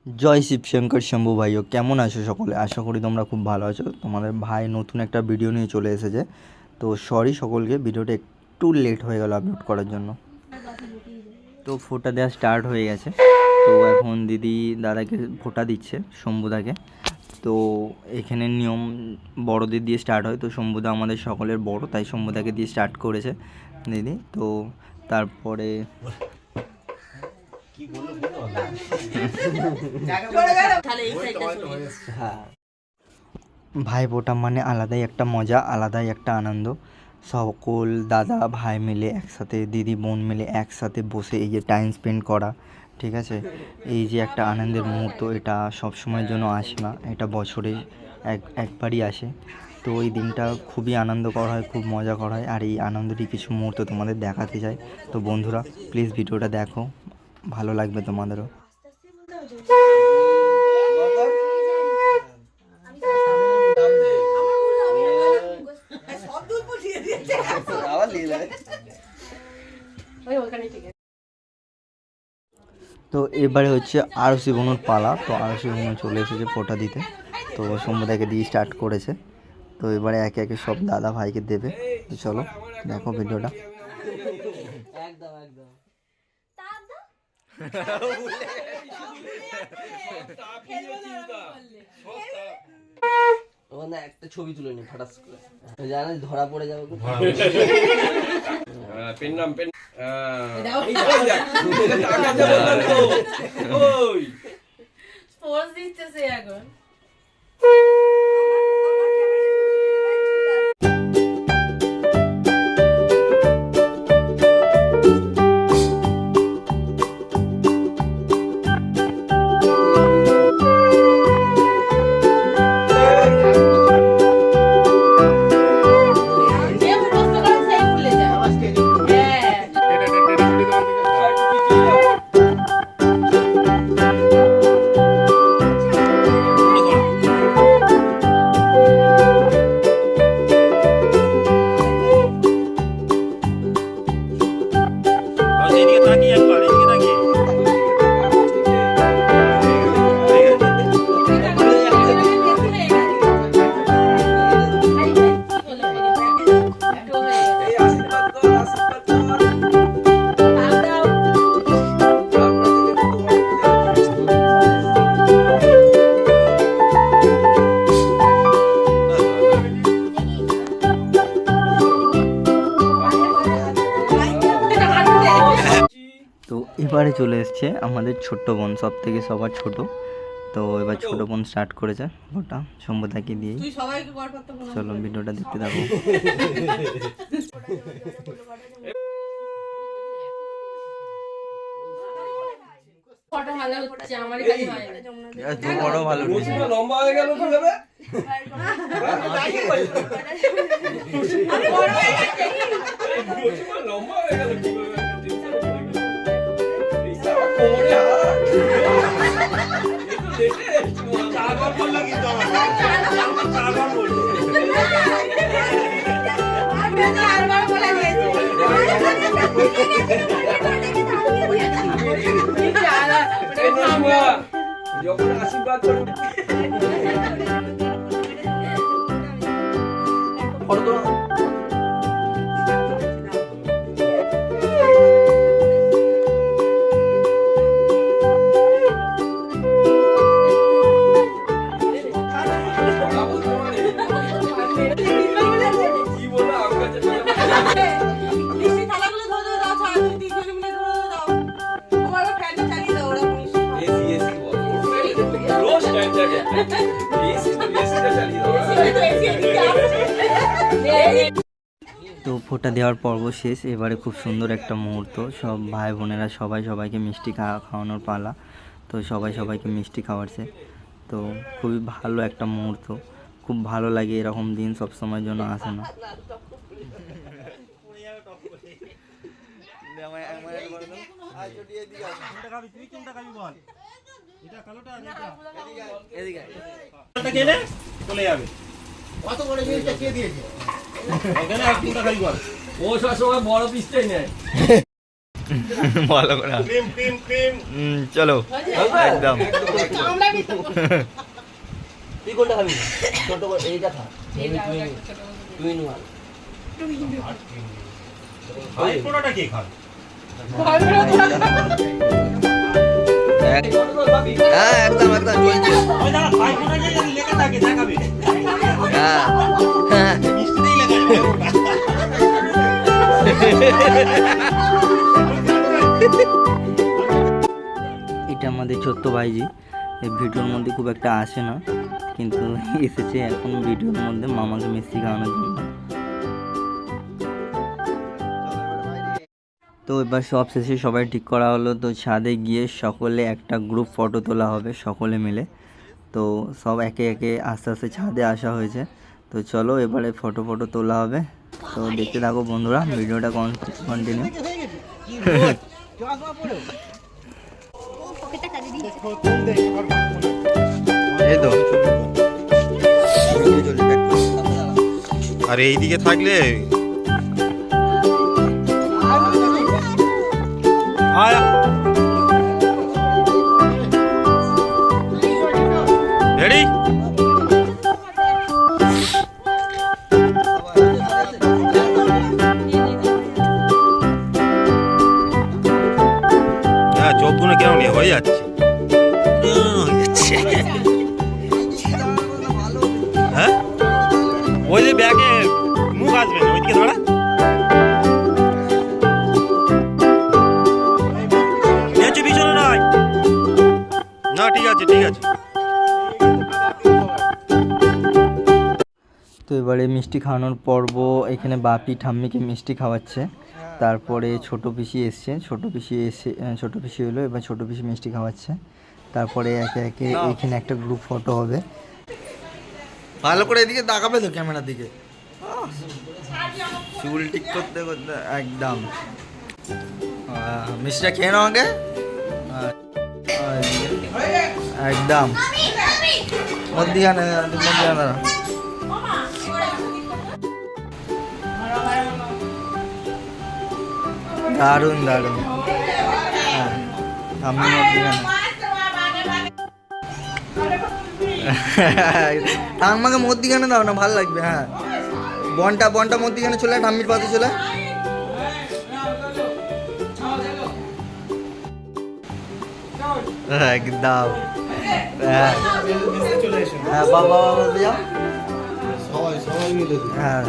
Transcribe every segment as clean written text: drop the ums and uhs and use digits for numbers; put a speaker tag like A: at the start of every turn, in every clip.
A: जय शिवशंकर शंभू भाइयों केमन आछो सकले आशा करी तोमरा खूब भालो आछो। तोमादेर भाई नतून एक भिडियो निये चले एसेछे तो सरि सकलके भिडियोटा एकटू लेट हो गेल आपलोड करार जोन्नो। तो फोटा देওয়া स्टार्ट हो गेछे तो एखन दिदी दादाके फोटा दिच्छे शम्भुदाके। तो एखाने नियम बड़ोदेर दिए स्टार्ट हय तो शम्भुदा आमादेर सकलेर बड़ो ताई शम्भुदाके दिए स्टार्ट करेछे दिदी। तो तारपरे भाई फोटा माने आलादाई एक मजा आलादाई एक आनंद सकल दादा भाई मिले एक साथे दीदी बोन मिले एक साथे बसे ये टाइम स्पेंड करा ठीक आछे। এই যে একটা আনন্দের মুহূর্ত এটা সব সময়ের জন্য আসে না, এটা বছরে একবারই আসে। তো এই দিনটা খুবই আনন্দকর হয়, খুব মজা করা হয় আর এই আনন্দেরই কিছু মুহূর্ত তোমাদের দেখাতে চাই। তো বন্ধুরা প্লিজ ভিডিওটা দেখো, ভালো লাগবে তোমাদেরও। তো এবারে হচ্ছে আরসি বোনের পালা। তো আরসি বোন চলে এসেছে ফোটা দিতে, তো সম্প্রদায়কে দিয়ে স্টার্ট করেছে। তো এবারে একে একে সব দাদা ভাইকে দেবে। তো চলো দেখো ভিডিওটা। একটা ছবি তুলে নি ফাটাস করে, জানা ধরা পড়ে যাবে। পেন নাম পেন দিচ্ছে এখন। তো এবারে চলে এসছে আমাদের ছোট্ট বোন, সব থেকে সবার ছোট। তো এবার ছোট বোন স্টার্ট করেছে ওটা সম্প্রদায়কে দিয়ে। চলো ভিডিওটা দেখতে থাকো। লম্বা হয়ে গেল তো যাবে লম্বা হয়ে গেল যখন আশীর্বাদ করুন তো ফোটা দেওয়ার পর্ব শেষ। এবারে খুব সুন্দর একটা মুহূর্ত, সব ভাই বোনেরা সবাই সবাইকে মিষ্টি খাওয়ানোর পালা। তো সবাই সবাইকে মিষ্টি খাওয়াচ্ছে। তো খুবই ভালো একটা মুহূর্ত, খুব ভালো লাগে। এরকম দিন সব সময়ের জন্য আসে না। ও সবসময় বড় পিসটাই নেয়। ভালো করে চলো একদম
B: তুই কোনটা খাবি? ছোট এইটা খা। তুই নোয়া।
C: ভাই কোনটা কি খাবে?
A: হ্যাঁ একদম একদম চলছে।
C: ওই দাঁড়া ভাই কোনটা কি লেখা থাকে দেখাবে।
A: হ্যাঁ হ্যাঁ
C: মিষ্টিতেই লেখা থাকে।
A: এটা আমাদের ছোট্ট ভাইজি, এই ভিডিওর মধ্যে খুব একটা আসে না, কিন্তু এসেছে এখন ভিডিওর মধ্যে মামাকে মিষ্টি খাওয়ানোর জন্য। তো এবার সব শেষে সবাই ঠিক করা হলো, তো ছাদে গিয়ে সকলে একটা গ্রুপ ফটো তোলা হবে সকলে মিলে। তো সব একে একে আস্তে আস্তে ছাদে আসা হয়েছে। তো চলো এবারে ফটো তোলা হবে। তো দেখতে থাকো বন্ধুরা, ভিডিওটা কন্টিনিউ। এই তো
C: আর এইদিকে থাকলে রেডি হ্যাঁ চোখগুলো কেমন হয়ে যাচ্ছে হ্যাঁ ওই যে ব্যাগে মুখ আসবে না ওইদিকে ধরা পিছনে নয় না ঠিক আছে ঠিক আছে।
A: তো এবারে মিষ্টি খাওয়ানোর পর্ব, এখানে বাপি ঠাম্মিকে মিষ্টি খাওয়াচ্ছে। তারপরে ছোট পিসি এসছে, ছোট পিসি হলো, এবার ছোট পিসি মিষ্টি খাওয়াচ্ছে। তারপরে একে একে এখানে একটা গ্রুপ ফটো হবে। ভালো করে এদিকে তাকাবে তো ক্যামেরার দিকে, চুল ঠিক করতে করতে একদম। মিষ্টিটা খেয়ে নাও আগে একদম মধ্যিখানে দারুণ দারুণ। হ্যাঁ আমি মধ্যিখানে ঠাম্মাকে মধ্যিখানে দাও না, ভালো লাগবে। হ্যাঁ বনটা মধ্যিখানে চলে, ঠাম্মির পাশে চলে। একদম হ্যাঁ বাবা বলতে যাও। হ্যাঁ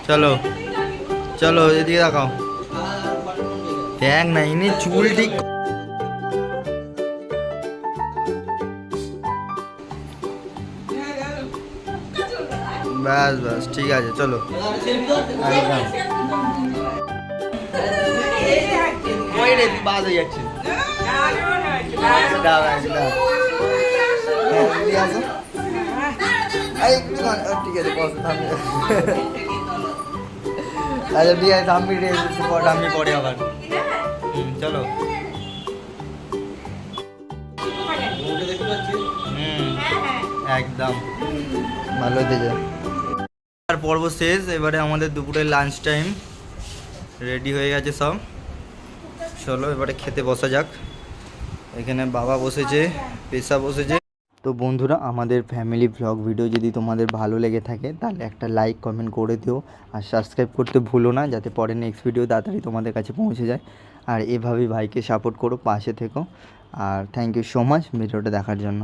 A: চলো চলো এদিকে দেখাও। দেখ না ইনি চুল ঠিক ব্যাস ব্যাস ঠিক আছে চলো একদম বাদ হয়ে যাচ্ছে। ঠিক আছে আচ্ছা ঠিক আছে আমি পরে আবার চলো। একদম ভালো হতে যায়। আর পর্ব শেষ, এবারে আমাদের দুপুরের লাঞ্চ টাইম রেডি হয়ে গেছে সব। চলো এবারে খেতে বসা যাক। এখানে বাবা বসেছে, পেশা বসেছে। তো বন্ধুরা, আমাদের ফ্যামিলি ভ্লগ ভিডিও যদি তোমাদের ভালো লেগে থাকে তাহলে একটা লাইক কমেন্ট করে দিও, আর সাবস্ক্রাইব করতে ভুলো না, যাতে পরে নেক্সট ভিডিও তাড়াতাড়ি তোমাদের কাছে পৌঁছে যায়। আর এভাবেই ভাইকে সাপোর্ট করো, পাশে থেকো। আর থ্যাংক ইউ সো মাচ ভিডিওটা দেখার জন্য।